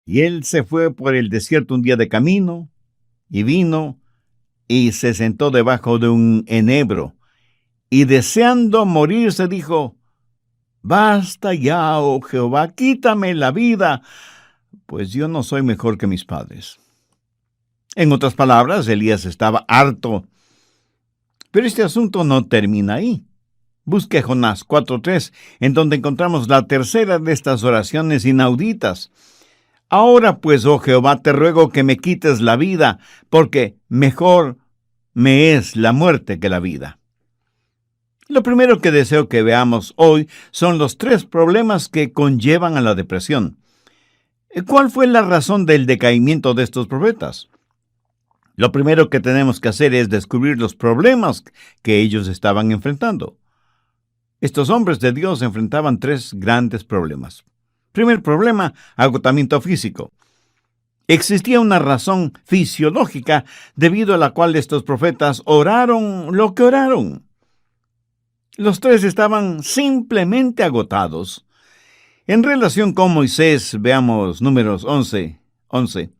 Y él se fue por el desierto un día de camino, y vino, y se sentó debajo de un enebro, y deseando morirse dijo: Basta ya, oh Jehová, quítame la vida, pues yo no soy mejor que mis padres. En otras palabras, Elías estaba harto. Pero este asunto no termina ahí. Busque Jonás 4:3, en donde encontramos la tercera de estas oraciones inauditas. Ahora pues, oh Jehová, te ruego que me quites la vida, porque mejor me es la muerte que la vida. Lo primero que deseo que veamos hoy son los 3 problemas que conllevan a la depresión. ¿Cuál fue la razón del decaimiento de estos profetas? Lo primero que tenemos que hacer es descubrir los problemas que ellos estaban enfrentando. Estos hombres de Dios enfrentaban 3 grandes problemas. Primer problema, agotamiento físico. Existía una razón fisiológica debido a la cual estos profetas oraron lo que oraron. Los 3 estaban simplemente agotados. En relación con Moisés, veamos Números 11:11.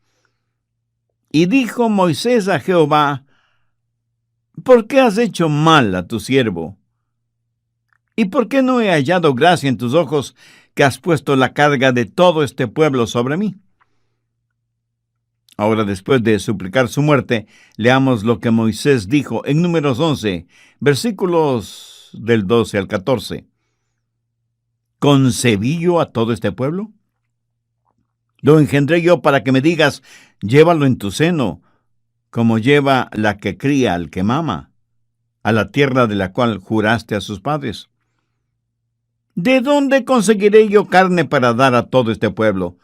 Y dijo Moisés a Jehová: ¿por qué has hecho mal a tu siervo? ¿Y por qué no he hallado gracia en tus ojos, que has puesto la carga de todo este pueblo sobre mí? Ahora, después de suplicar su muerte, leamos lo que Moisés dijo en Números 11, versículos del 12 al 14. ¿Concebí yo a todo este pueblo? Lo engendré yo para que me digas: llévalo en tu seno, como lleva la que cría al que mama, a la tierra de la cual juraste a sus padres. ¿De dónde conseguiré yo carne para dar a todo este pueblo?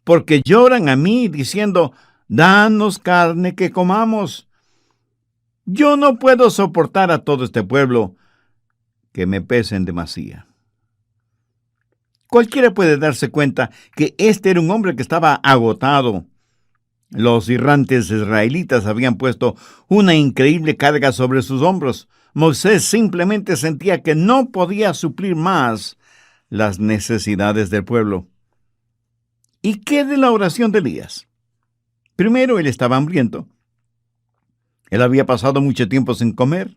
Porque lloran a mí, diciendo: danos carne que comamos. Yo no puedo soportar a todo este pueblo, que me pesen demasía. Cualquiera puede darse cuenta que este era un hombre que estaba agotado. Los errantes israelitas habían puesto una increíble carga sobre sus hombros. Moisés simplemente sentía que no podía suplir más las necesidades del pueblo. ¿Y qué de la oración de Elías? Primero, él estaba hambriento. Él había pasado mucho tiempo sin comer.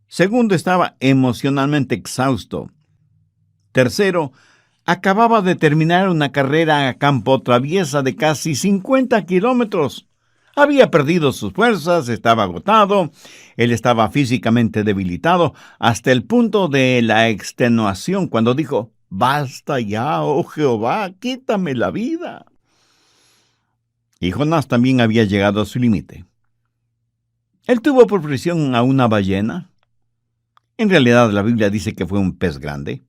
Segundo, estaba emocionalmente exhausto. Tercero, acababa de terminar una carrera a campo traviesa de casi 50 kilómetros. Había perdido sus fuerzas, estaba agotado, él estaba físicamente debilitado, hasta el punto de la extenuación, cuando dijo: basta ya, oh Jehová, quítame la vida. Y Jonás también había llegado a su límite. Él tuvo por prisión a una ballena. En realidad, la Biblia dice que fue un pez grande.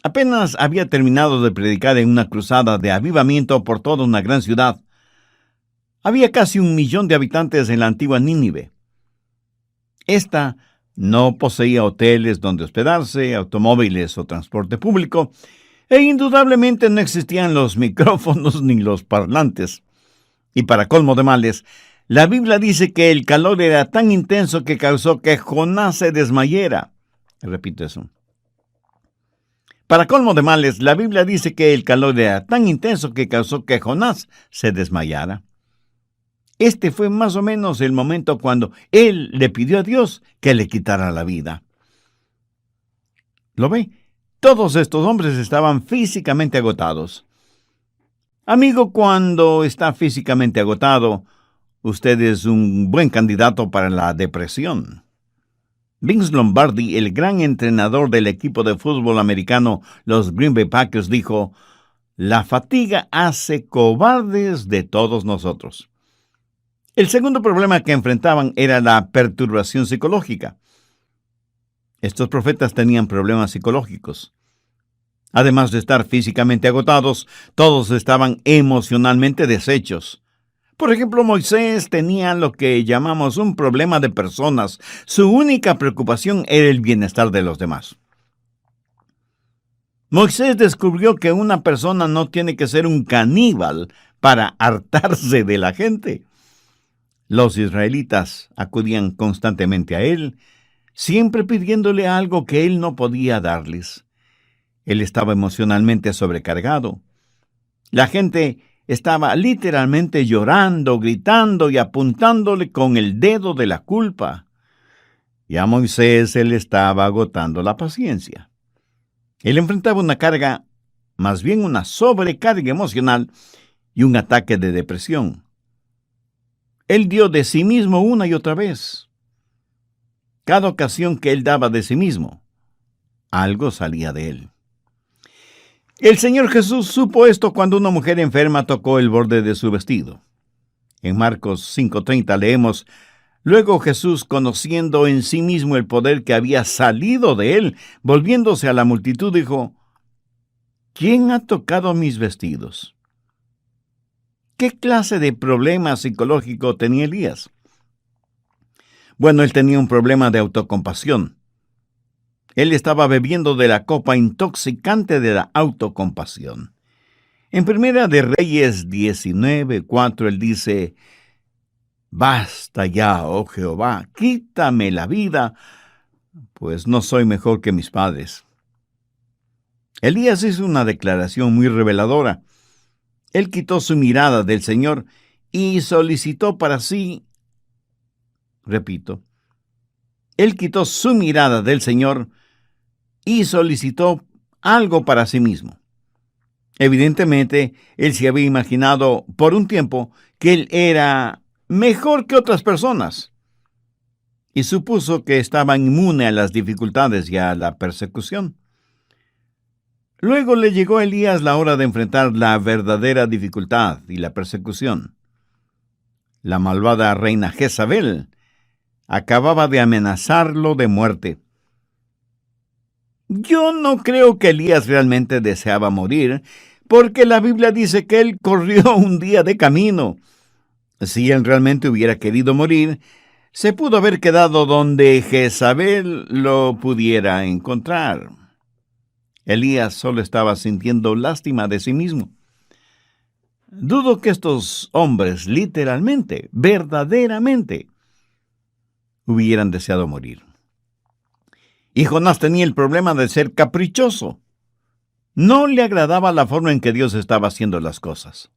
Apenas había terminado de predicar en una cruzada de avivamiento por toda una gran ciudad. Había casi 1 millón de habitantes en la antigua Nínive. Esta no poseía hoteles donde hospedarse, automóviles o transporte público, e indudablemente no existían los micrófonos ni los parlantes. Y para colmo de males, la Biblia dice que el calor era tan intenso que causó que Jonás se desmayara. Repito eso. Para colmo de males, la Biblia dice que el calor era tan intenso que causó que Jonás se desmayara. Este fue más o menos el momento cuando él le pidió a Dios que le quitara la vida. ¿Lo ve? Todos estos hombres estaban físicamente agotados. Amigo, cuando está físicamente agotado, usted es un buen candidato para la depresión. Vince Lombardi, el gran entrenador del equipo de fútbol americano, los Green Bay Packers, dijo: la fatiga hace cobardes de todos nosotros. El segundo problema que enfrentaban era la perturbación psicológica. Estos profetas tenían problemas psicológicos. Además de estar físicamente agotados, todos estaban emocionalmente deshechos. Por ejemplo, Moisés tenía lo que llamamos un problema de personas. Su única preocupación era el bienestar de los demás. Moisés descubrió que una persona no tiene que ser un caníbal para hartarse de la gente. Los israelitas acudían constantemente a él, siempre pidiéndole algo que él no podía darles. Él estaba emocionalmente sobrecargado. La gente estaba literalmente llorando, gritando y apuntándole con el dedo de la culpa. Y a Moisés se le estaba agotando la paciencia. Él enfrentaba una carga, más bien una sobrecarga emocional y un ataque de depresión. Él dio de sí mismo una y otra vez. Cada ocasión que él daba de sí mismo, algo salía de él. El Señor Jesús supo esto cuando una mujer enferma tocó el borde de su vestido. En Marcos 5:30 leemos: Luego Jesús, conociendo en sí mismo el poder que había salido de él, volviéndose a la multitud, dijo: ¿Quién ha tocado mis vestidos? ¿Qué clase de problema psicológico tenía Elías? Bueno, él tenía un problema de autocompasión. Él estaba bebiendo de la copa intoxicante de la autocompasión. En Primera de Reyes 19:4 él dice: Basta ya, oh Jehová, quítame la vida, pues no soy mejor que mis padres. Elías hizo una declaración muy reveladora. Él quitó su mirada del Señor y solicitó para sí, repito, él quitó su mirada del Señor y solicitó algo para sí mismo. Evidentemente, él se había imaginado por un tiempo que él era mejor que otras personas y supuso que estaba inmune a las dificultades y a la persecución. Luego le llegó a Elías la hora de enfrentar la verdadera dificultad y la persecución. La malvada reina Jezabel acababa de amenazarlo de muerte. Yo no creo que Elías realmente deseaba morir, porque la Biblia dice que él corrió un día de camino. Si él realmente hubiera querido morir, se pudo haber quedado donde Jezabel lo pudiera encontrar. Elías solo estaba sintiendo lástima de sí mismo. Dudo que estos hombres literalmente, verdaderamente, hubieran deseado morir. Y Jonás tenía el problema de ser caprichoso. No le agradaba la forma en que Dios estaba haciendo las cosas.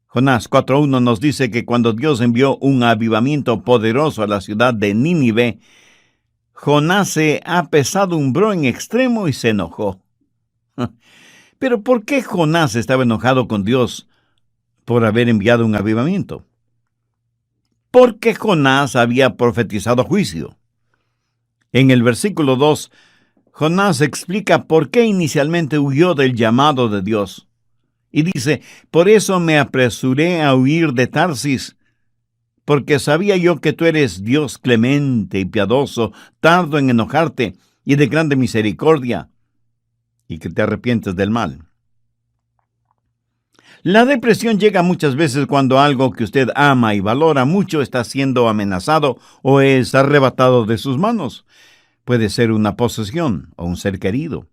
Jonás 4:1 nos dice que cuando Dios envió un avivamiento poderoso a la ciudad de Nínive, Jonás se apesadumbró en extremo y se enojó. Pero ¿por qué Jonás estaba enojado con Dios por haber enviado un avivamiento? Porque Jonás había profetizado juicio. En el versículo 2, Jonás explica por qué inicialmente huyó del llamado de Dios. Y dice: por eso me apresuré a huir de Tarsis, porque sabía yo que tú eres Dios clemente y piadoso, tardo en enojarte y de grande misericordia, y que te arrepientes del mal. La depresión llega muchas veces cuando algo que usted ama y valora mucho está siendo amenazado o es arrebatado de sus manos. Puede ser una posesión o un ser querido.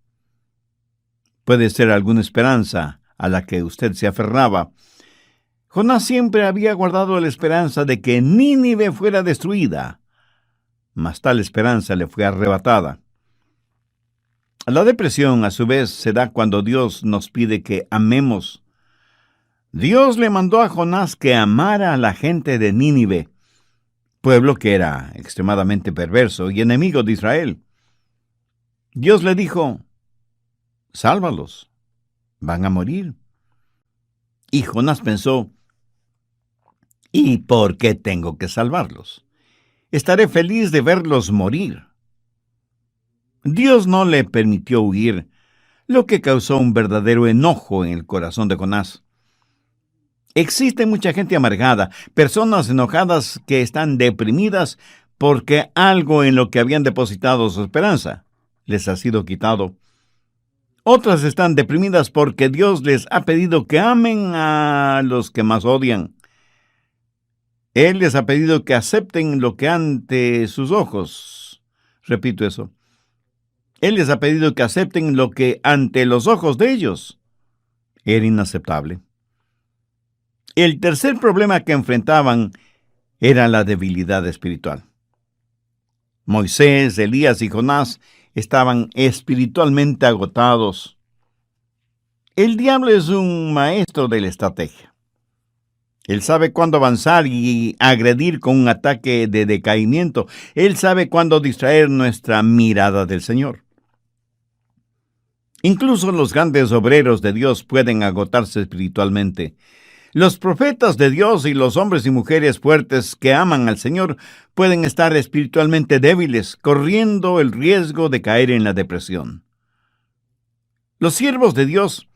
Puede ser alguna esperanza a la que usted se aferraba. Jonás siempre había guardado la esperanza de que Nínive fuera destruida, mas tal esperanza le fue arrebatada. La depresión, a su vez, se da cuando Dios nos pide que amemos. Dios le mandó a Jonás que amara a la gente de Nínive, pueblo que era extremadamente perverso y enemigo de Israel. Dios le dijo: sálvalos, van a morir. Y Jonás pensó: ¿y por qué tengo que salvarlos? Estaré feliz de verlos morir. Dios no le permitió huir, lo que causó un verdadero enojo en el corazón de Jonás. Existe mucha gente amargada, personas enojadas que están deprimidas porque algo en lo que habían depositado su esperanza les ha sido quitado. Otras están deprimidas porque Dios les ha pedido que amen a los que más odian. Él les ha pedido que acepten lo que ante sus ojos, repito eso, Él les ha pedido que acepten lo que ante los ojos de ellos era inaceptable. El tercer problema que enfrentaban era la debilidad espiritual. Moisés, Elías y Jonás estaban espiritualmente agotados. El diablo es un maestro de la estrategia. Él sabe cuándo avanzar y agredir con un ataque de decaimiento. Él sabe cuándo distraer nuestra mirada del Señor. Incluso los grandes obreros de Dios pueden agotarse espiritualmente. Los profetas de Dios y los hombres y mujeres fuertes que aman al Señor pueden estar espiritualmente débiles, corriendo el riesgo de caer en la depresión. Los siervos de Dios,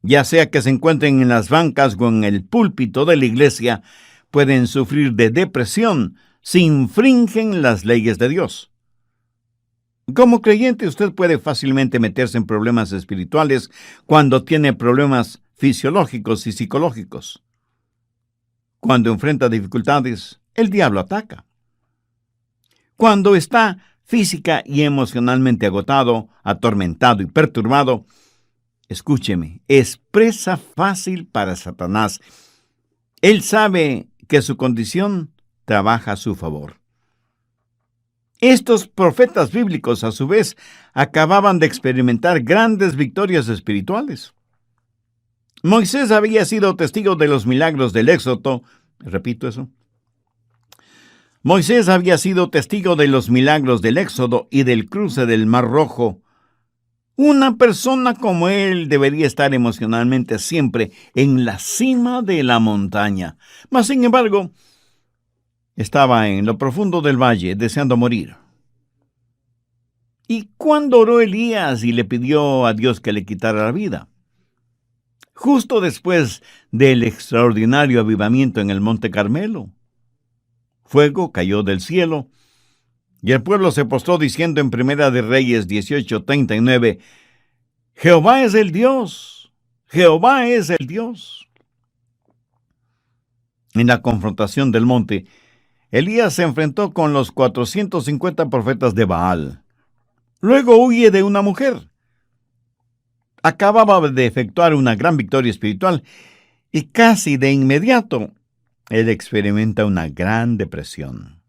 ya sea que se encuentren en las bancas o en el púlpito de la iglesia, pueden sufrir de depresión si infringen las leyes de Dios. Como creyente, usted puede fácilmente meterse en problemas espirituales cuando tiene problemas fisiológicos y psicológicos. Cuando enfrenta dificultades, el diablo ataca. Cuando está física y emocionalmente agotado, atormentado y perturbado, escúcheme, es presa fácil para Satanás. Él sabe que su condición trabaja a su favor. Estos profetas bíblicos, a su vez, acababan de experimentar grandes victorias espirituales. Moisés había sido testigo de los milagros del Éxodo. Repito eso. Moisés había sido testigo de los milagros del Éxodo y del cruce del Mar Rojo. Una persona como él debería estar emocionalmente siempre en la cima de la montaña. Mas, sin embargo, estaba en lo profundo del valle, deseando morir. ¿Y cuándo oró Elías y le pidió a Dios que le quitara la vida? Justo después del extraordinario avivamiento en el Monte Carmelo. Fuego cayó del cielo, y el pueblo se postró diciendo en Primera de Reyes 18:39, Jehová es el Dios, Jehová es el Dios. En la confrontación del monte, Elías se enfrentó con los 450 profetas de Baal. Luego huye de una mujer. Acababa de efectuar una gran victoria espiritual y casi de inmediato él experimenta una gran depresión.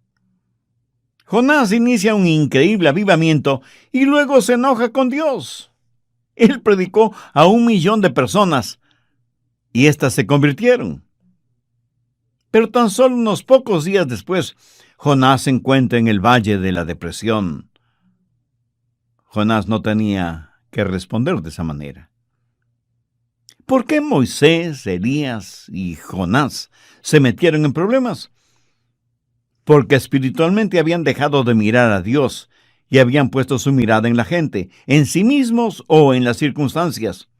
Jonás inicia un increíble avivamiento y luego se enoja con Dios. Él predicó a 1,000,000 de personas y éstas se convirtieron. Pero tan solo unos pocos días después, Jonás se encuentra en el valle de la depresión. Jonás no tenía que responder de esa manera. ¿Por qué Moisés, Elías y Jonás se metieron en problemas? Porque espiritualmente habían dejado de mirar a Dios y habían puesto su mirada en la gente, en sí mismos o en las circunstancias.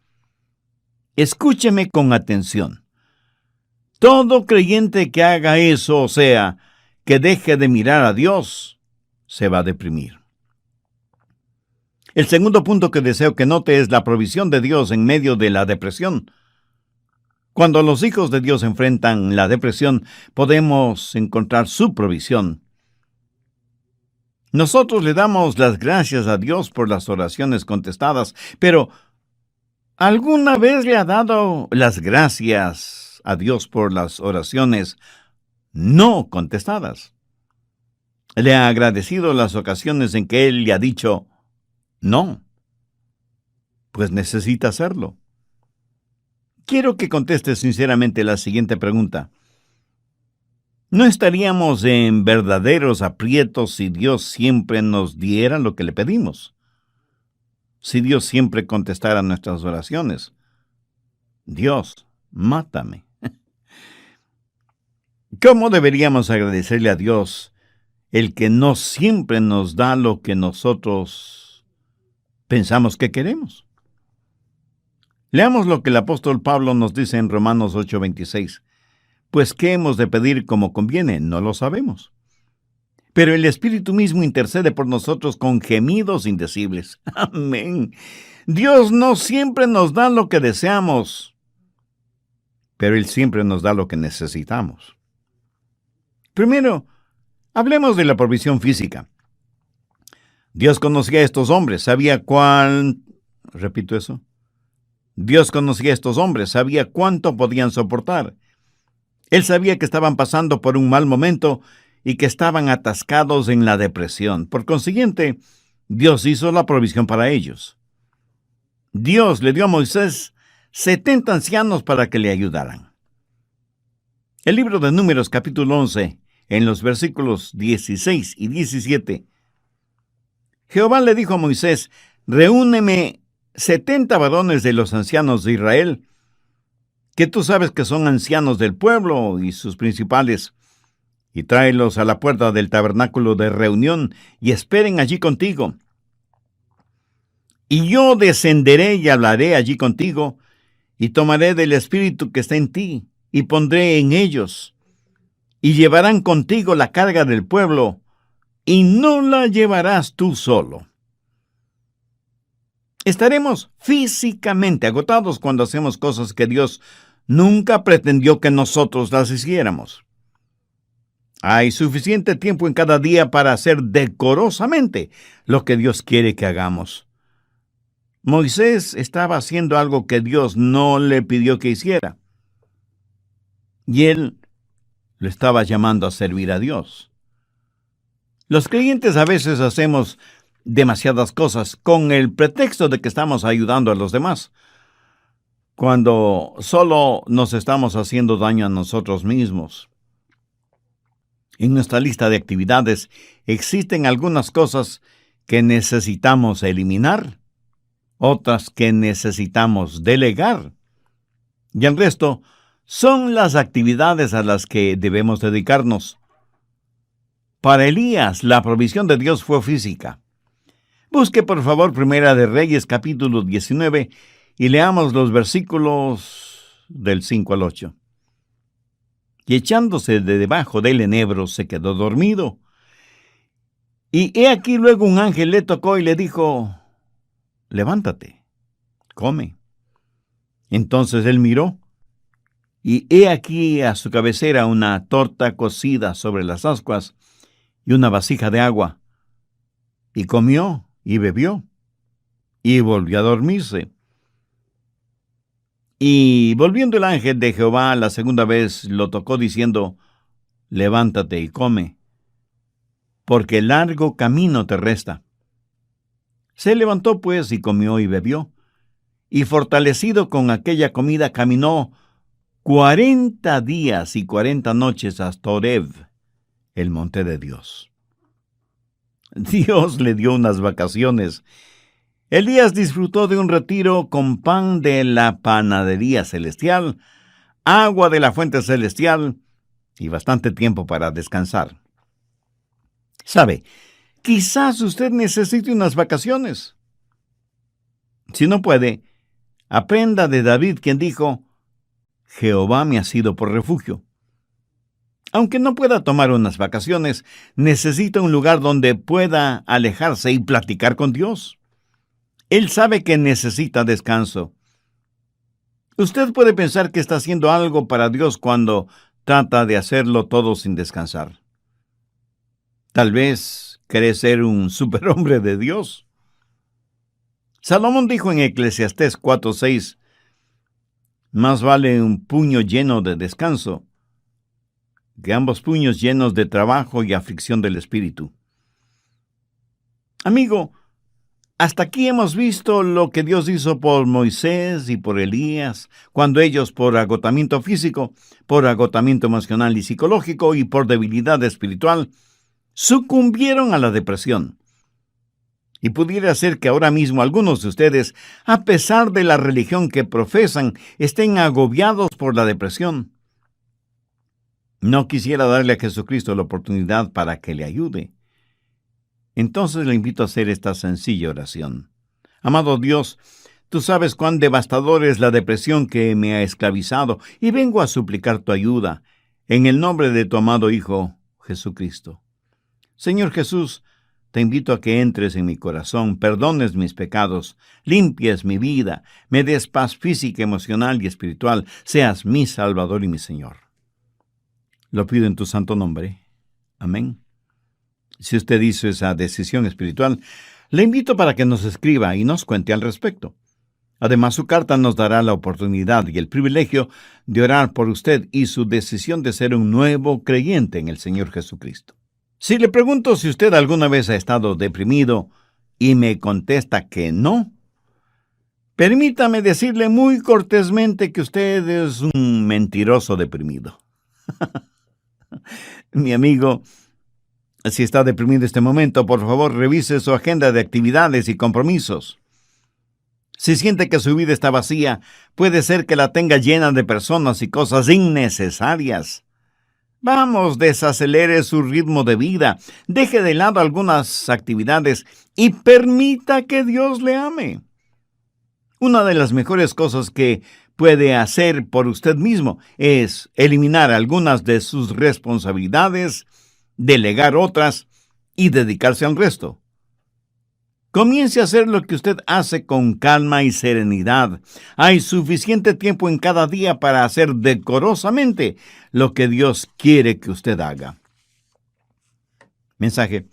Escúcheme con atención. Todo creyente que haga eso, o sea, que deje de mirar a Dios, se va a deprimir. El segundo punto que deseo que note es la provisión de Dios en medio de la depresión. Cuando los hijos de Dios enfrentan la depresión, podemos encontrar su provisión. Nosotros le damos las gracias a Dios por las oraciones contestadas, pero ¿alguna vez le ha dado las gracias a Dios por las oraciones no contestadas? ¿Le ha agradecido las ocasiones en que Él le ha dicho no? Pues necesita hacerlo. Quiero que conteste sinceramente la siguiente pregunta. ¿No estaríamos en verdaderos aprietos si Dios siempre nos diera lo que le pedimos? Si Dios siempre contestara nuestras oraciones. Dios, mátame. ¿Cómo deberíamos agradecerle a Dios el que no siempre nos da lo que nosotros pensamos que queremos? Leamos lo que el apóstol Pablo nos dice en Romanos 8:26. Pues, ¿qué hemos de pedir como conviene? No lo sabemos. Pero el Espíritu mismo intercede por nosotros con gemidos indecibles. Amén. Dios no siempre nos da lo que deseamos, pero Él siempre nos da lo que necesitamos. Primero, hablemos de la provisión física. Dios conocía a estos hombres, sabía repito eso. Dios conocía a estos hombres, sabía cuánto podían soportar. Él sabía que estaban pasando por un mal momento y que estaban atascados en la depresión. Por consiguiente, Dios hizo la provisión para ellos. Dios le dio a Moisés 70 ancianos para que le ayudaran. El libro de Números, capítulo 11, en los versículos 16 y 17, Jehová le dijo a Moisés: reúneme 70 varones de los ancianos de Israel, que tú sabes que son ancianos del pueblo y sus principales, y tráelos a la puerta del tabernáculo de reunión, y esperen allí contigo. Y yo descenderé y hablaré allí contigo, y tomaré del espíritu que está en ti, y pondré en ellos, y llevarán contigo la carga del pueblo, y no la llevarás tú solo. Estaremos físicamente agotados cuando hacemos cosas que Dios nunca pretendió que nosotros las hiciéramos. Hay suficiente tiempo en cada día para hacer decorosamente lo que Dios quiere que hagamos. Moisés estaba haciendo algo que Dios no le pidió que hiciera, y él lo estaba llamando a servir a Dios. Los creyentes a veces hacemos demasiadas cosas con el pretexto de que estamos ayudando a los demás, cuando solo nos estamos haciendo daño a nosotros mismos. En nuestra lista de actividades existen algunas cosas que necesitamos eliminar, otras que necesitamos delegar, y el resto son las actividades a las que debemos dedicarnos. Para Elías, la provisión de Dios fue física. Busque por favor Primera de Reyes, capítulo 19, y leamos los versículos del 5 al 8. Y echándose de debajo del enebro, se quedó dormido. Y he aquí luego un ángel le tocó y le dijo: levántate, come. Entonces él miró, y he aquí a su cabecera una torta cocida sobre las ascuas y una vasija de agua. Y comió y bebió, y volvió a dormirse. Y volviendo el ángel de Jehová la segunda vez, lo tocó diciendo: levántate y come, porque largo camino te resta. Se levantó pues y comió y bebió, y fortalecido con aquella comida caminó 40 días y 40 noches hasta Horeb, el monte de Dios. Dios le dio unas vacaciones. Elías disfrutó de un retiro con pan de la panadería celestial, agua de la fuente celestial y bastante tiempo para descansar. ¿Sabe? Quizás usted necesite unas vacaciones. Si no puede, aprenda de David, quien dijo: Jehová me ha sido por refugio. Aunque no pueda tomar unas vacaciones, necesita un lugar donde pueda alejarse y platicar con Dios. Él sabe que necesita descanso. Usted puede pensar que está haciendo algo para Dios cuando trata de hacerlo todo sin descansar. Tal vez cree ser un superhombre de Dios. Salomón dijo en Eclesiastés 4:6: más vale un puño lleno de descanso que ambos puños llenos de trabajo y aflicción del espíritu. Amigo, hasta aquí hemos visto lo que Dios hizo por Moisés y por Elías, cuando ellos, por agotamiento físico, por agotamiento emocional y psicológico y por debilidad espiritual, sucumbieron a la depresión. Y pudiera ser que ahora mismo algunos de ustedes, a pesar de la religión que profesan, estén agobiados por la depresión. No quisiera darle a Jesucristo la oportunidad para que le ayude. Entonces le invito a hacer esta sencilla oración. Amado Dios, tú sabes cuán devastador es la depresión que me ha esclavizado, y vengo a suplicar tu ayuda, en el nombre de tu amado Hijo, Jesucristo. Señor Jesús, te invito a que entres en mi corazón, perdones mis pecados, limpies mi vida, me des paz física, emocional y espiritual, seas mi Salvador y mi Señor. Lo pido en tu santo nombre. Amén. Si usted hizo esa decisión espiritual, le invito para que nos escriba y nos cuente al respecto. Además, su carta nos dará la oportunidad y el privilegio de orar por usted y su decisión de ser un nuevo creyente en el Señor Jesucristo. Si le pregunto si usted alguna vez ha estado deprimido y me contesta que no, Permítame decirle muy cortésmente que usted es un mentiroso deprimido. Mi amigo, si está deprimido en este momento, por favor revise su agenda de actividades y compromisos. Si siente que su vida está vacía, puede ser que la tenga llena de personas y cosas innecesarias. Vamos, desacelere su ritmo de vida, deje de lado algunas actividades y permita que Dios le ame. Una de las mejores cosas que puede hacer por usted mismo es eliminar algunas de sus responsabilidades, delegar otras y dedicarse al resto. Comience a hacer lo que usted hace con calma y serenidad. Hay suficiente tiempo en cada día para hacer decorosamente lo que Dios quiere que usted haga. Mensaje.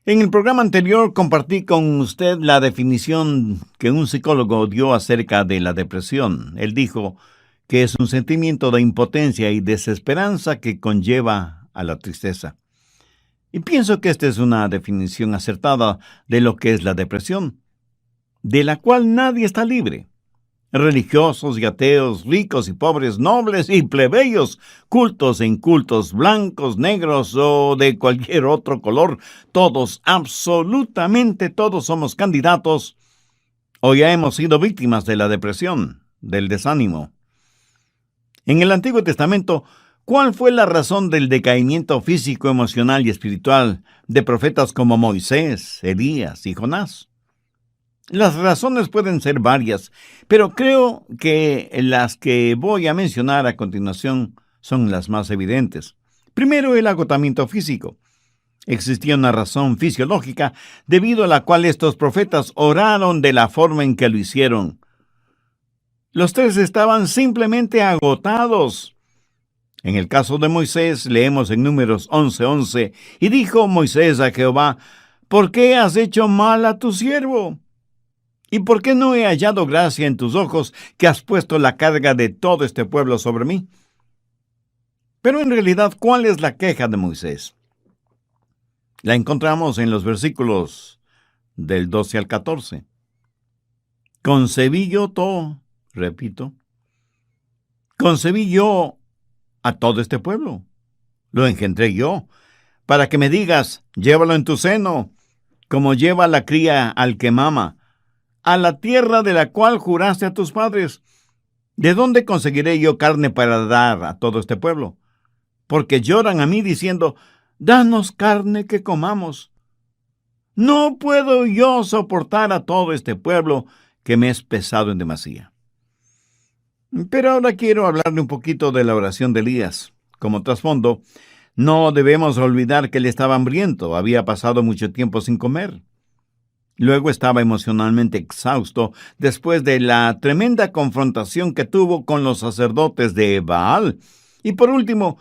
En el programa anterior compartí con usted la definición que un psicólogo dio acerca de la depresión. Él dijo que es un sentimiento de impotencia y desesperanza que conlleva a la tristeza. Y pienso que esta es una definición acertada de lo que es la depresión, de la cual nadie está libre. Religiosos y ateos, ricos y pobres, nobles y plebeyos, cultos e incultos, blancos, negros o de cualquier otro color, todos, absolutamente todos somos candidatos o ya hemos sido víctimas de la depresión, del desánimo. En el Antiguo Testamento, ¿cuál fue la razón del decaimiento físico, emocional y espiritual de profetas como Moisés, Elías y Jonás? Las razones pueden ser varias, pero creo que las que voy a mencionar a continuación son las más evidentes. Primero, el agotamiento físico. Existía una razón fisiológica debido a la cual estos profetas oraron de la forma en que lo hicieron. Los tres estaban simplemente agotados. En el caso de Moisés, leemos en Números 11:11, y dijo Moisés a Jehová, ¿por qué has hecho mal a tu siervo? ¿Y por qué no he hallado gracia en tus ojos que has puesto la carga de todo este pueblo sobre mí? Pero en realidad, ¿cuál es la queja de Moisés? La encontramos en los versículos del 12 al 14. Concebí yo a todo este pueblo. Lo engendré yo, para que me digas, llévalo en tu seno, como lleva la cría al que mama, a la tierra de la cual juraste a tus padres. ¿De dónde conseguiré yo carne para dar a todo este pueblo? Porque lloran a mí diciendo, danos carne que comamos. No puedo yo soportar a todo este pueblo que me es pesado en demasía. Pero ahora quiero hablarle un poquito de la oración de Elías. Como trasfondo, no debemos olvidar que él estaba hambriento, había pasado mucho tiempo sin comer. Luego estaba emocionalmente exhausto después de la tremenda confrontación que tuvo con los sacerdotes de Baal. Y por último,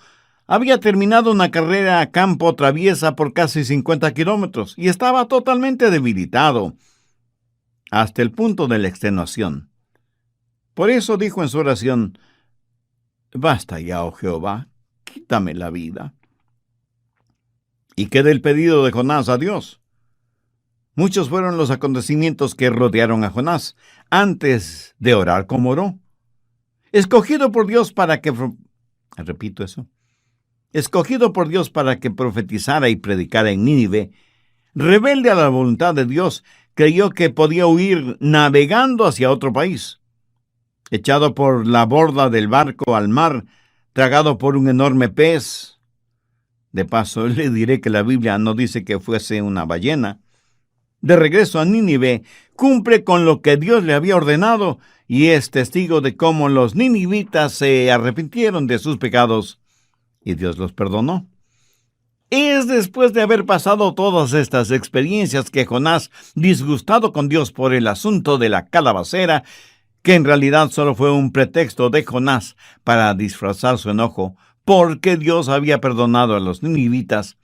había terminado una carrera a campo traviesa por casi 50 kilómetros y estaba totalmente debilitado, hasta el punto de la extenuación. Por eso dijo en su oración, basta ya, oh Jehová, quítame la vida. ¿Y qué del pedido de Jonás a Dios? Muchos fueron los acontecimientos que rodearon a Jonás antes de orar como oró. Escogido por Dios para que profetizara y predicara en Nínive, rebelde a la voluntad de Dios, creyó que podía huir navegando hacia otro país. Echado por la borda del barco al mar, tragado por un enorme pez. De paso, le diré que la Biblia no dice que fuese una ballena. De regreso a Nínive, cumple con lo que Dios le había ordenado y es testigo de cómo los ninivitas se arrepintieron de sus pecados y Dios los perdonó. Es después de haber pasado todas estas experiencias que Jonás, disgustado con Dios por el asunto de la calabacera, que en realidad solo fue un pretexto de Jonás para disfrazar su enojo, porque Dios había perdonado a los ninivitas,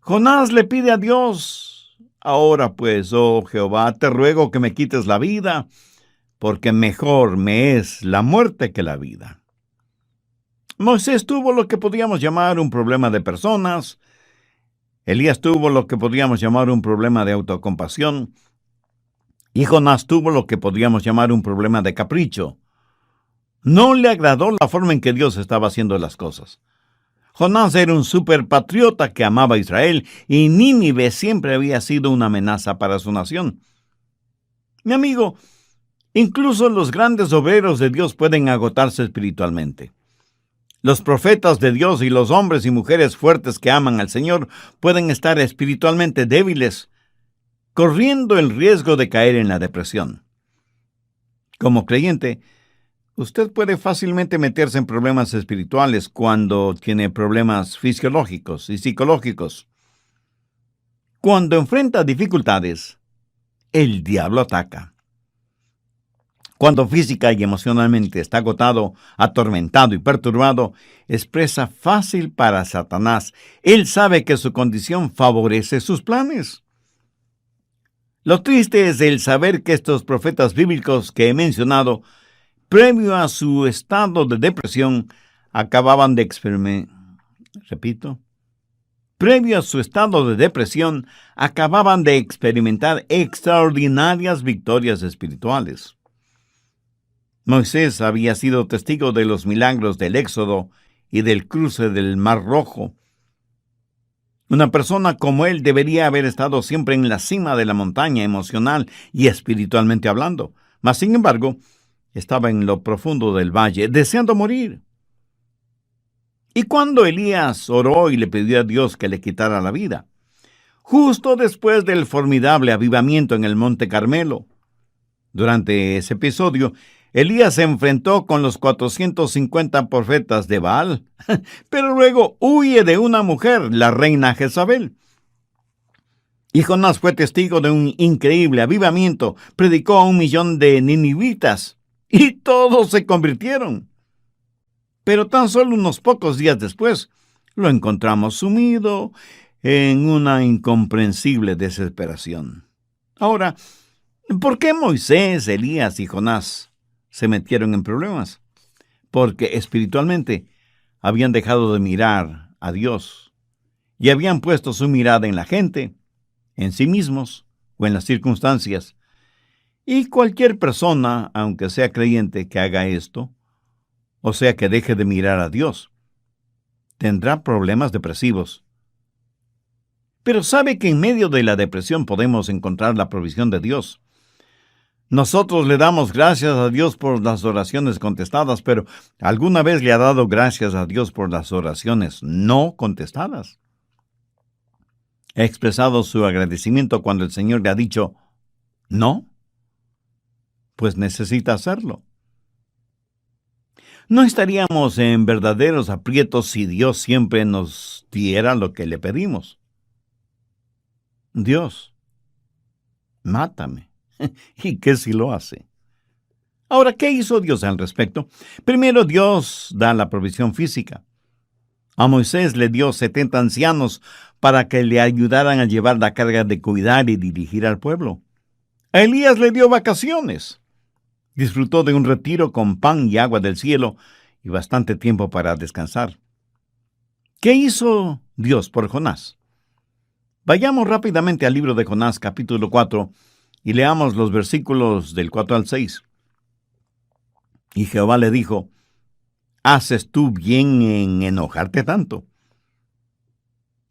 Jonás le pide a Dios, ahora pues, oh Jehová, te ruego que me quites la vida, porque mejor me es la muerte que la vida. Moisés tuvo lo que podríamos llamar un problema de personas. Elías tuvo lo que podríamos llamar un problema de autocompasión. Y Jonás tuvo lo que podríamos llamar un problema de capricho. No le agradó la forma en que Dios estaba haciendo las cosas. Jonás era un superpatriota que amaba a Israel y Nínive siempre había sido una amenaza para su nación. Mi amigo, incluso los grandes obreros de Dios pueden agotarse espiritualmente. Los profetas de Dios y los hombres y mujeres fuertes que aman al Señor pueden estar espiritualmente débiles, corriendo el riesgo de caer en la depresión. Como creyente, usted puede fácilmente meterse en problemas espirituales cuando tiene problemas fisiológicos y psicológicos. Cuando enfrenta dificultades, el diablo ataca. Cuando física y emocionalmente está agotado, atormentado y perturbado, es presa fácil para Satanás. Él sabe que su condición favorece sus planes. Lo triste es el saber que estos profetas bíblicos que he mencionado, previo a su estado de depresión, acababan de experimentar extraordinarias victorias espirituales. Moisés había sido testigo de los milagros del Éxodo y del cruce del Mar Rojo. Una persona como él debería haber estado siempre en la cima de la montaña emocional y espiritualmente hablando, mas sin embargo, estaba en lo profundo del valle, deseando morir. ¿Y cuando Elías oró y le pidió a Dios que le quitara la vida? Justo después del formidable avivamiento en el Monte Carmelo. Durante ese episodio, Elías se enfrentó con los 450 profetas de Baal, pero luego huye de una mujer, la reina Jezabel. Y Jonás fue testigo de un increíble avivamiento, predicó a 1,000,000 de ninivitas, y todos se convirtieron. Pero tan solo unos pocos días después, lo encontramos sumido en una incomprensible desesperación. Ahora, ¿por qué Moisés, Elías y Jonás se metieron en problemas? Porque espiritualmente habían dejado de mirar a Dios y habían puesto su mirada en la gente, en sí mismos o en las circunstancias. Y cualquier persona, aunque sea creyente, que haga esto, o sea que deje de mirar a Dios, tendrá problemas depresivos. Pero sabe que en medio de la depresión podemos encontrar la provisión de Dios. Nosotros le damos gracias a Dios por las oraciones contestadas, pero ¿alguna vez le ha dado gracias a Dios por las oraciones no contestadas? ¿Ha expresado su agradecimiento cuando el Señor le ha dicho no? Pues necesita hacerlo. ¿No estaríamos en verdaderos aprietos si Dios siempre nos diera lo que le pedimos? Dios, mátame. ¿Y qué si lo hace? Ahora, ¿qué hizo Dios al respecto? Primero, Dios da la provisión física. A Moisés le dio 70 ancianos para que le ayudaran a llevar la carga de cuidar y dirigir al pueblo. A Elías le dio vacaciones. Disfrutó de un retiro con pan y agua del cielo y bastante tiempo para descansar. ¿Qué hizo Dios por Jonás? Vayamos rápidamente al libro de Jonás, capítulo 4, y leamos los versículos del 4 al 6. Y Jehová le dijo: ¿haces tú bien en enojarte tanto?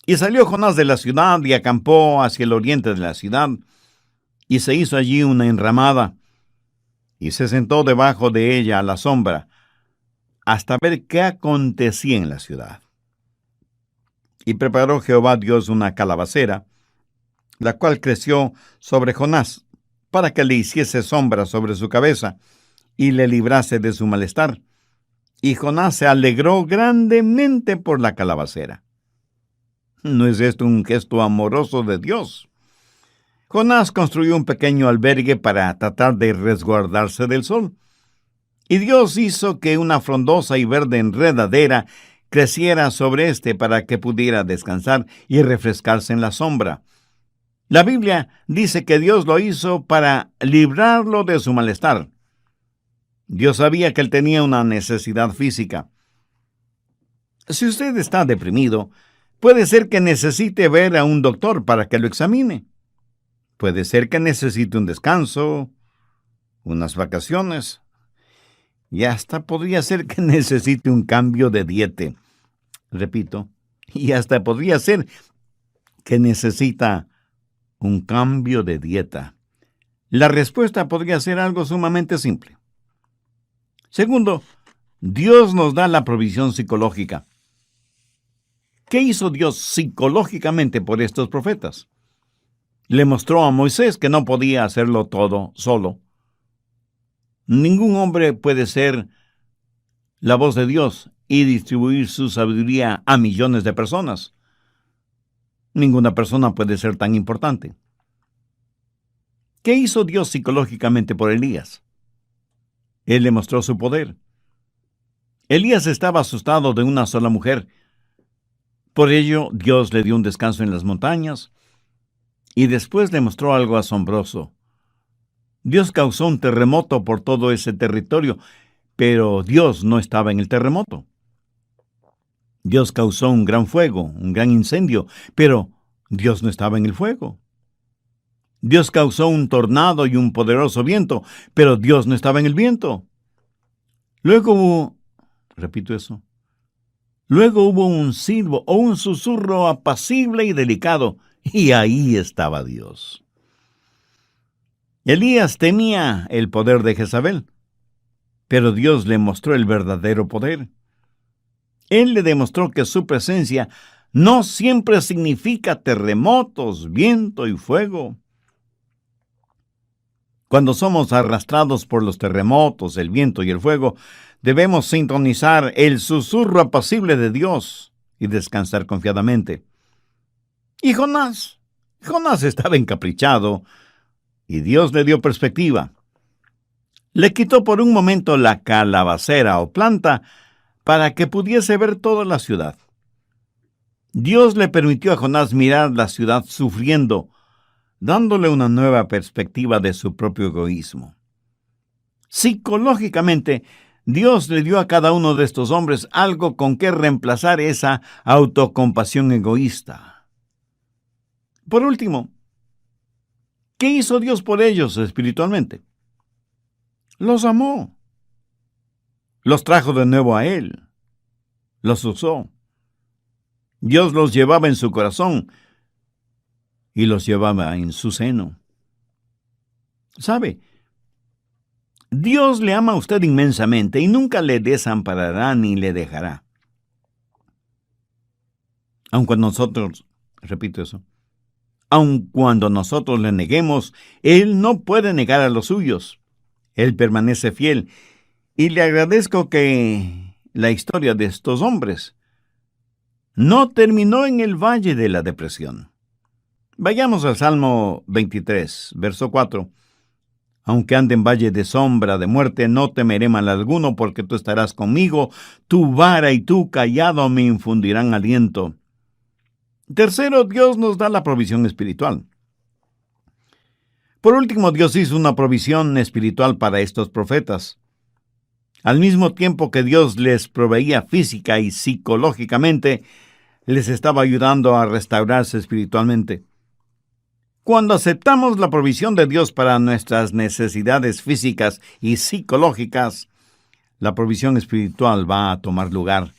Y salió Jonás de la ciudad y acampó hacia el oriente de la ciudad, y se hizo allí una enramada, y se sentó debajo de ella a la sombra, hasta ver qué acontecía en la ciudad. Y preparó Jehová Dios una calabacera, la cual creció sobre Jonás, para que le hiciese sombra sobre su cabeza, y le librase de su malestar. Y Jonás se alegró grandemente por la calabacera. ¿No es esto un gesto amoroso de Dios? Jonás construyó un pequeño albergue para tratar de resguardarse del sol. Y Dios hizo que una frondosa y verde enredadera creciera sobre éste para que pudiera descansar y refrescarse en la sombra. La Biblia dice que Dios lo hizo para librarlo de su malestar. Dios sabía que él tenía una necesidad física. Si usted está deprimido, puede ser que necesite ver a un doctor para que lo examine. Puede ser que necesite un descanso, unas vacaciones, y hasta podría ser que necesite un cambio de dieta. Repito, y hasta podría ser que necesita un cambio de dieta. La respuesta podría ser algo sumamente simple. Segundo, Dios nos da la provisión psicológica. ¿Qué hizo Dios psicológicamente por estos profetas? Le mostró a Moisés que no podía hacerlo todo solo. Ningún hombre puede ser la voz de Dios y distribuir su sabiduría a millones de personas. Ninguna persona puede ser tan importante. ¿Qué hizo Dios psicológicamente por Elías? Él le mostró su poder. Elías estaba asustado de una sola mujer. Por ello, Dios le dio un descanso en las montañas y después le mostró algo asombroso. Dios causó un terremoto por todo ese territorio, pero Dios no estaba en el terremoto. Dios causó un gran fuego, un gran incendio, pero Dios no estaba en el fuego. Dios causó un tornado y un poderoso viento, pero Dios no estaba en el viento. Luego hubo un silbo o un susurro apacible y delicado, y ahí estaba Dios. Elías temía el poder de Jezabel, pero Dios le mostró el verdadero poder. Él le demostró que su presencia no siempre significa terremotos, viento y fuego. Cuando somos arrastrados por los terremotos, el viento y el fuego, debemos sintonizar el susurro apacible de Dios y descansar confiadamente. Y Jonás estaba encaprichado y Dios le dio perspectiva. Le quitó por un momento la calabacera o planta para que pudiese ver toda la ciudad. Dios le permitió a Jonás mirar la ciudad sufriendo, dándole una nueva perspectiva de su propio egoísmo. Psicológicamente, Dios le dio a cada uno de estos hombres algo con que reemplazar esa autocompasión egoísta. Por último, ¿qué hizo Dios por ellos espiritualmente? Los amó. Los trajo de nuevo a Él. Los usó. Dios los llevaba en su corazón y los llevaba en su seno. ¿Sabe? Dios le ama a usted inmensamente y nunca le desamparará ni le dejará. Aun cuando nosotros le neguemos, Él no puede negar a los suyos. Él permanece fiel. Y le agradezco que la historia de estos hombres no terminó en el valle de la depresión. Vayamos al Salmo 23, verso 4. Aunque ande en valle de sombra de muerte, no temeré mal alguno, porque tú estarás conmigo, tu vara y tu cayado me infundirán aliento. Tercero, Dios nos da la provisión espiritual. Por último, Dios hizo una provisión espiritual para estos profetas. Al mismo tiempo que Dios les proveía física y psicológicamente, les estaba ayudando a restaurarse espiritualmente. Cuando aceptamos la provisión de Dios para nuestras necesidades físicas y psicológicas, la provisión espiritual va a tomar lugar.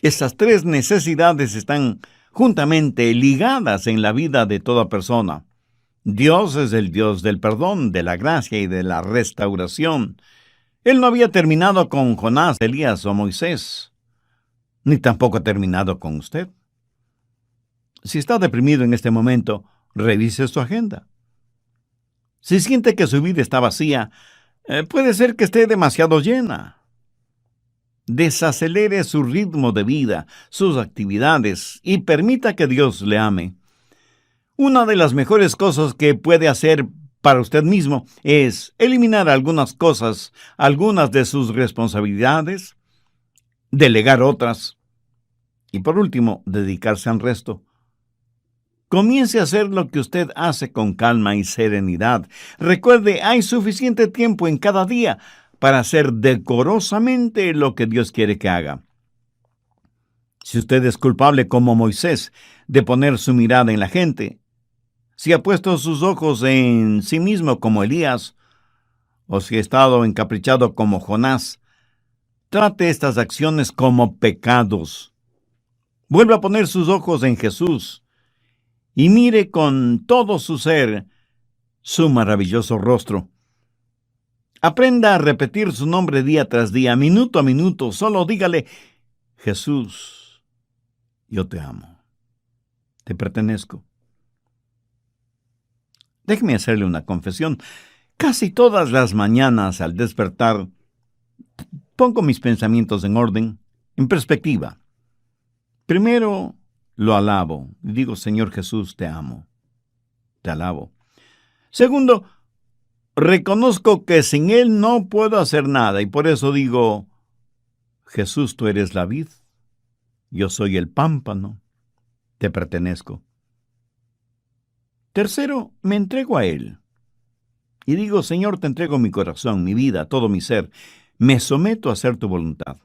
Estas tres necesidades están juntamente ligadas en la vida de toda persona. Dios es el Dios del perdón, de la gracia y de la restauración. Él no había terminado con Jonás, Elías o Moisés, ni tampoco ha terminado con usted. Si está deprimido en este momento, revise su agenda. Si siente que su vida está vacía, puede ser que esté demasiado llena. Desacelere su ritmo de vida, sus actividades, y permita que Dios le ame. Una de las mejores cosas que puede hacer para usted mismo es eliminar algunas cosas, algunas de sus responsabilidades, delegar otras, y por último, dedicarse al resto. Comience a hacer lo que usted hace con calma y serenidad. Recuerde, hay suficiente tiempo en cada día para hacer decorosamente lo que Dios quiere que haga. Si usted es culpable como Moisés de poner su mirada en la gente, si ha puesto sus ojos en sí mismo como Elías, o si ha estado encaprichado como Jonás, trate estas acciones como pecados. Vuelva a poner sus ojos en Jesús y mire con todo su ser su maravilloso rostro. Aprenda a repetir su nombre día tras día, minuto a minuto. Solo dígale: Jesús, yo te amo, te pertenezco. Déjeme hacerle una confesión. Casi todas las mañanas al despertar, pongo mis pensamientos en orden, en perspectiva. Primero, lo alabo y digo: Señor Jesús, te amo, te alabo. Segundo, reconozco que sin Él no puedo hacer nada y por eso digo: Jesús, tú eres la vid, yo soy el pámpano, te pertenezco. Tercero, me entrego a Él y digo: Señor, te entrego mi corazón, mi vida, todo mi ser. Me someto a hacer tu voluntad.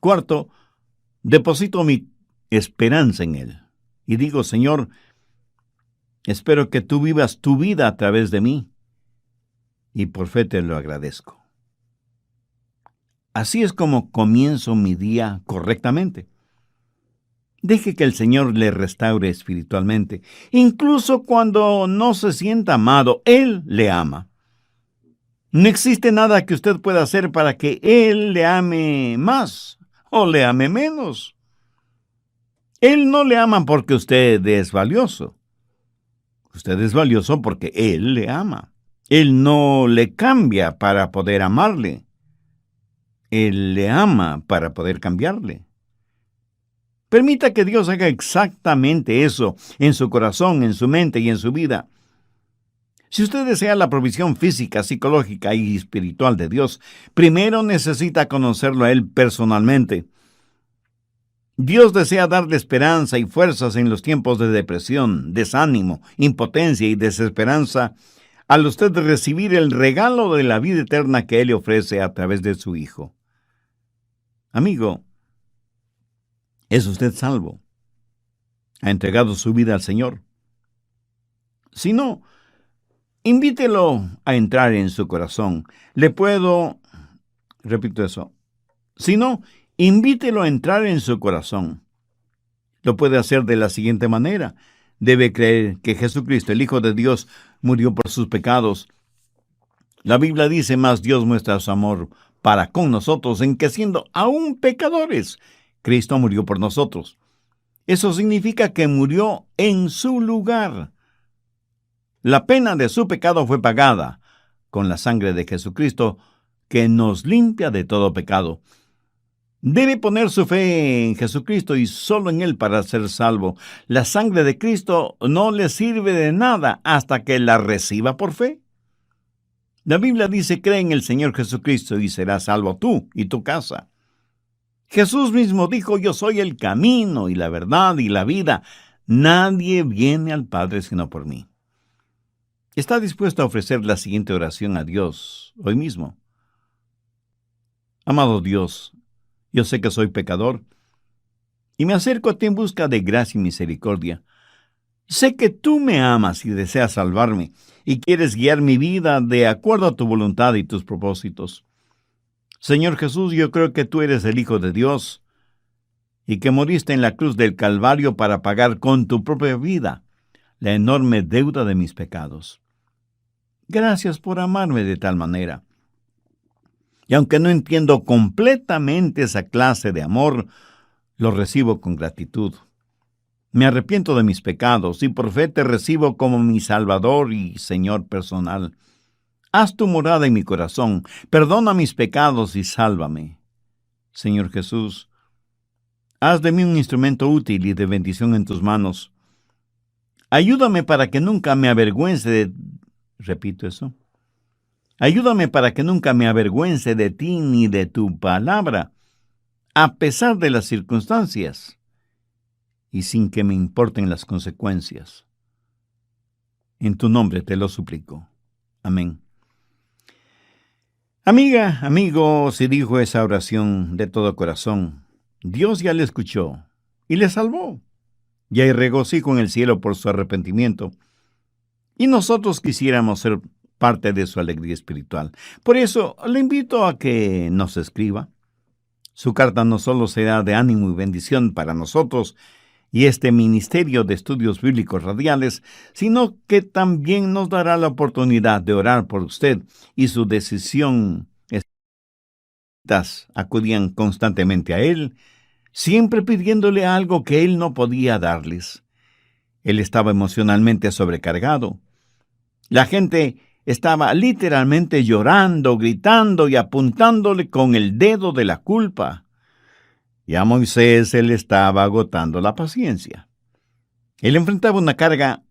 Cuarto, deposito mi esperanza en Él y digo: Señor, espero que tú vivas tu vida a través de mí y por fe te lo agradezco. Así es como comienzo mi día correctamente. Deje que el Señor le restaure espiritualmente. Incluso cuando no se sienta amado, Él le ama. No existe nada que usted pueda hacer para que Él le ame más o le ame menos. Él no le ama porque usted es valioso. Usted es valioso porque Él le ama. Él no le cambia para poder amarle. Él le ama para poder cambiarle. Permita que Dios haga exactamente eso en su corazón, en su mente y en su vida. Si usted desea la provisión física, psicológica y espiritual de Dios, primero necesita conocerlo a Él personalmente. Dios desea darle esperanza y fuerzas en los tiempos de depresión, desánimo, impotencia y desesperanza, al usted recibir el regalo de la vida eterna que Él le ofrece a través de su Hijo. Amigo, ¿es usted salvo? ¿Ha entregado su vida al Señor? Si no, invítelo a entrar en su corazón. Si no, invítelo a entrar en su corazón. Lo puede hacer de la siguiente manera. Debe creer que Jesucristo, el Hijo de Dios, murió por sus pecados. La Biblia dice: más Dios muestra su amor para con nosotros, en que siendo aún pecadores, Cristo murió por nosotros. Eso significa que murió en su lugar. La pena de su pecado fue pagada con la sangre de Jesucristo, que nos limpia de todo pecado. Debe poner su fe en Jesucristo y solo en Él para ser salvo. La sangre de Cristo no le sirve de nada hasta que la reciba por fe. La Biblia dice: cree en el Señor Jesucristo y serás salvo tú y tu casa. Jesús mismo dijo: yo soy el camino y la verdad y la vida. Nadie viene al Padre sino por mí. ¿Está dispuesto a ofrecer la siguiente oración a Dios hoy mismo? Amado Dios, yo sé que soy pecador y me acerco a ti en busca de gracia y misericordia. Sé que tú me amas y deseas salvarme y quieres guiar mi vida de acuerdo a tu voluntad y tus propósitos. Señor Jesús, yo creo que tú eres el Hijo de Dios y que moriste en la cruz del Calvario para pagar con tu propia vida la enorme deuda de mis pecados. Gracias por amarme de tal manera. Y aunque no entiendo completamente esa clase de amor, lo recibo con gratitud. Me arrepiento de mis pecados y por fe te recibo como mi Salvador y Señor personal. Haz tu morada en mi corazón, perdona mis pecados y sálvame. Señor Jesús, haz de mí un instrumento útil y de bendición en tus manos. Ayúdame para que nunca me avergüence de... Repito eso. Ayúdame para que nunca me avergüence de ti ni de tu palabra, a pesar de las circunstancias y sin que me importen las consecuencias. En tu nombre te lo suplico. Amén. Amiga, amigo, si dijo esa oración de todo corazón, Dios ya le escuchó y le salvó. y hay regocijo en el cielo por su arrepentimiento. Y nosotros quisiéramos ser parte de su alegría espiritual. Por eso le invito a que nos escriba. Su carta no solo será de ánimo y bendición para nosotros y este Ministerio de Estudios Bíblicos Radiales, sino que también nos dará la oportunidad de orar por usted y su decisión. Acudían constantemente a él, siempre pidiéndole algo que él no podía darles. Él estaba emocionalmente sobrecargado. La gente estaba literalmente llorando, gritando y apuntándole con el dedo de la culpa. Y a Moisés se le estaba agotando la paciencia. Él enfrentaba una carga,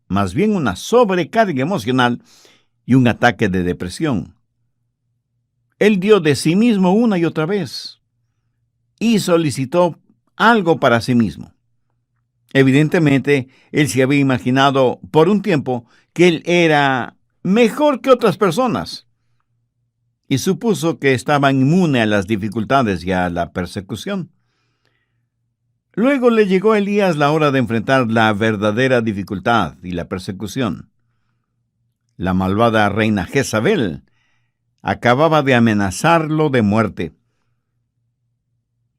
más bien una sobrecarga emocional y un ataque de depresión. Él dio de sí mismo una y otra vez y solicitó algo para sí mismo. Evidentemente, él se había imaginado por un tiempo que él era mejor que otras personas y supuso que estaba inmune a las dificultades y a la persecución. Luego le llegó a Elías la hora de enfrentar la verdadera dificultad y la persecución. La malvada reina Jezabel acababa de amenazarlo de muerte.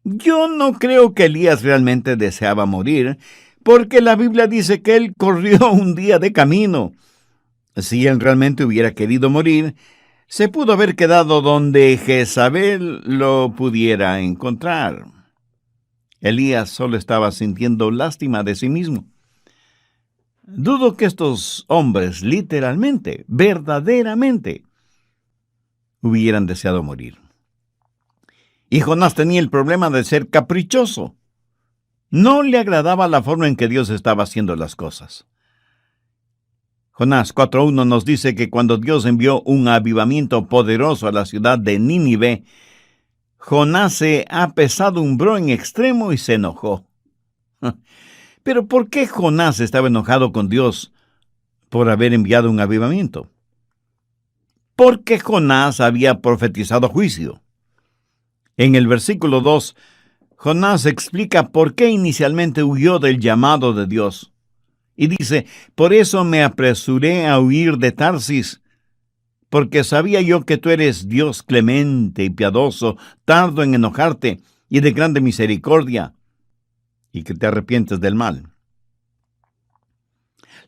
Yo no creo que Elías realmente deseaba morir, porque la Biblia dice que él corrió un día de camino. Si él realmente hubiera querido morir, se pudo haber quedado donde Jezabel lo pudiera encontrar. Elías solo estaba sintiendo lástima de sí mismo. Dudo que estos hombres literalmente, verdaderamente, hubieran deseado morir. Y Jonás tenía el problema de ser caprichoso. No le agradaba la forma en que Dios estaba haciendo las cosas. Jonás 4:1 nos dice que cuando Dios envió un avivamiento poderoso a la ciudad de Nínive, Jonás se apesadumbró en extremo y se enojó. Pero ¿por qué Jonás estaba enojado con Dios por haber enviado un avivamiento? Porque Jonás había profetizado juicio. En el versículo 2, Jonás explica por qué inicialmente huyó del llamado de Dios. Y dice, por eso me apresuré a huir de Tarsis, porque sabía yo que tú eres Dios clemente y piadoso, tardo en enojarte y de grande misericordia, y que te arrepientes del mal.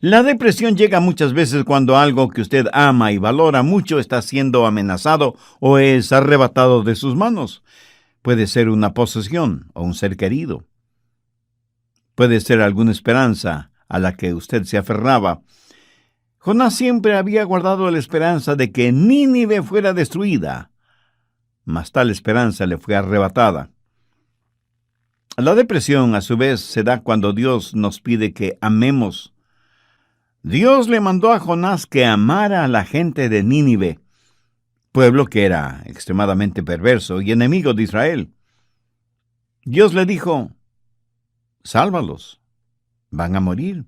La depresión llega muchas veces cuando algo que usted ama y valora mucho está siendo amenazado o es arrebatado de sus manos. Puede ser una posesión o un ser querido. Puede ser alguna esperanza a la que usted se aferraba. Jonás siempre había guardado la esperanza de que Nínive fuera destruida, mas tal esperanza le fue arrebatada. La depresión, a su vez, se da cuando Dios nos pide que amemos. Dios le mandó a Jonás que amara a la gente de Nínive, pueblo que era extremadamente perverso y enemigo de Israel. Dios le dijo, sálvalos, van a morir.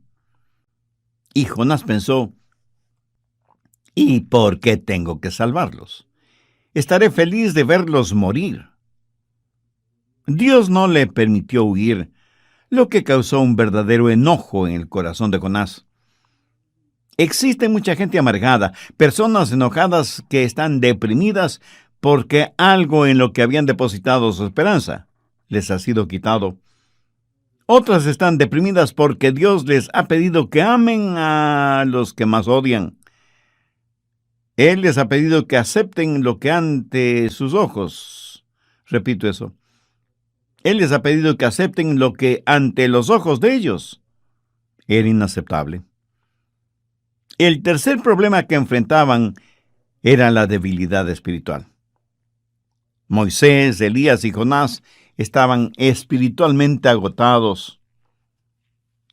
Y Jonás pensó, ¿y por qué tengo que salvarlos? Estaré feliz de verlos morir. Dios no le permitió huir, lo que causó un verdadero enojo en el corazón de Jonás. Existe mucha gente amargada, personas enojadas que están deprimidas porque algo en lo que habían depositado su esperanza les ha sido quitado. Otras están deprimidas porque Dios les ha pedido que amen a los que más odian. Él les ha pedido que acepten lo que ante sus ojos, repito eso, Él les ha pedido que acepten lo que ante los ojos de ellos era inaceptable. El tercer problema que enfrentaban era la debilidad espiritual. Moisés, Elías y Jonás estaban espiritualmente agotados.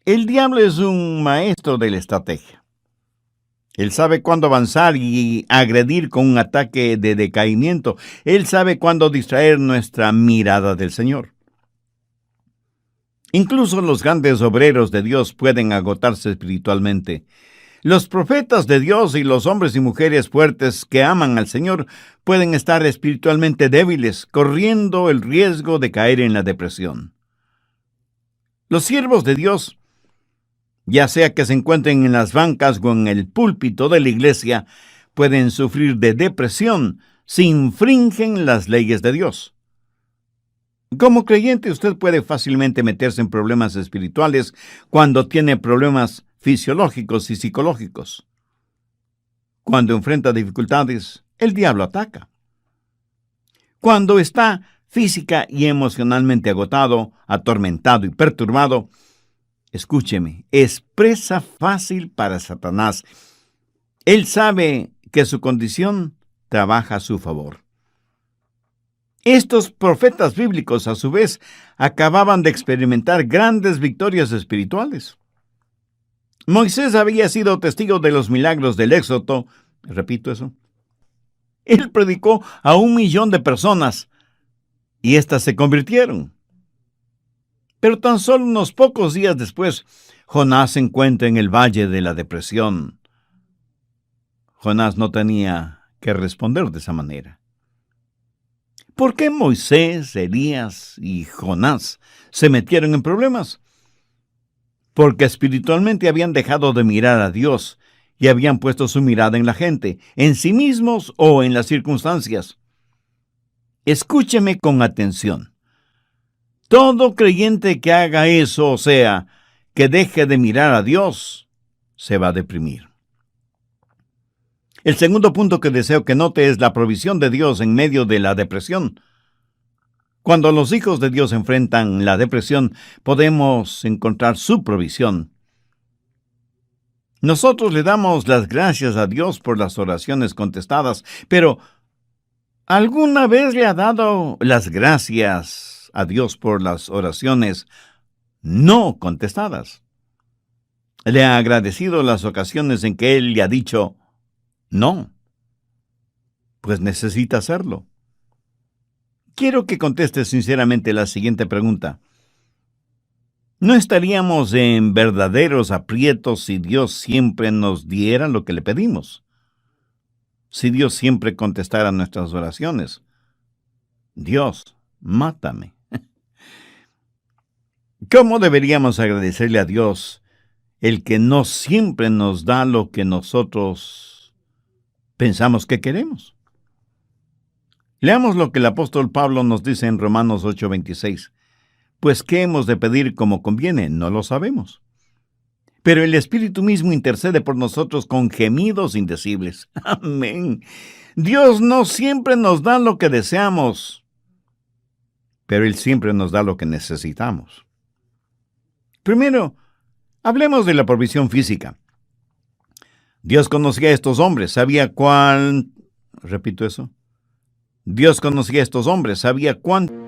El diablo es un maestro de la estrategia. Él sabe cuándo avanzar y agredir con un ataque de decaimiento. Él sabe cuándo distraer nuestra mirada del Señor. Incluso los grandes obreros de Dios pueden agotarse espiritualmente. Los profetas de Dios y los hombres y mujeres fuertes que aman al Señor pueden estar espiritualmente débiles, corriendo el riesgo de caer en la depresión. Los siervos de Dios ya sea que se encuentren en las bancas o en el púlpito de la iglesia, pueden sufrir de depresión si infringen las leyes de Dios. Como creyente, usted puede fácilmente meterse en problemas espirituales cuando tiene problemas fisiológicos y psicológicos. Cuando enfrenta dificultades, el diablo ataca. Cuando está física y emocionalmente agotado, atormentado y perturbado, escúcheme, es presa fácil para Satanás. Él sabe que su condición trabaja a su favor. Estos profetas bíblicos, a su vez, acababan de experimentar grandes victorias espirituales. Moisés había sido testigo de los milagros del Éxodo. Repito eso. Él predicó a 1,000,000 de personas y éstas se convirtieron. Pero tan solo unos pocos días después, Jonás se encuentra en el valle de la depresión. Jonás no tenía que responder de esa manera. ¿Por qué Moisés, Elías y Jonás se metieron en problemas? Porque espiritualmente habían dejado de mirar a Dios y habían puesto su mirada en la gente, en sí mismos o en las circunstancias. Escúcheme con atención. Todo creyente que haga eso, o sea, que deje de mirar a Dios, se va a deprimir. El segundo punto que deseo que note es la provisión de Dios en medio de la depresión. Cuando los hijos de Dios enfrentan la depresión, podemos encontrar su provisión. Nosotros le damos las gracias a Dios por las oraciones contestadas, pero ¿alguna vez le ha dado las gracias a Dios por las oraciones no contestadas? ¿Le ha agradecido las ocasiones en que Él le ha dicho no? Pues necesita hacerlo. Quiero que conteste sinceramente la siguiente pregunta. ¿No estaríamos en verdaderos aprietos si Dios siempre nos diera lo que le pedimos? Si Dios siempre contestara nuestras oraciones. Dios, mátame. ¿Cómo deberíamos agradecerle a Dios, el que no siempre nos da lo que nosotros pensamos que queremos? Leamos lo que el apóstol Pablo nos dice en Romanos 8:26. Pues, ¿qué hemos de pedir como conviene? No lo sabemos. Pero el Espíritu mismo intercede por nosotros con gemidos indecibles. Amén. Dios no siempre nos da lo que deseamos, pero Él siempre nos da lo que necesitamos. Primero, hablemos de la provisión física. Dios conocía a estos hombres, sabía cuán... Repito eso. Dios conocía a estos hombres, sabía cuán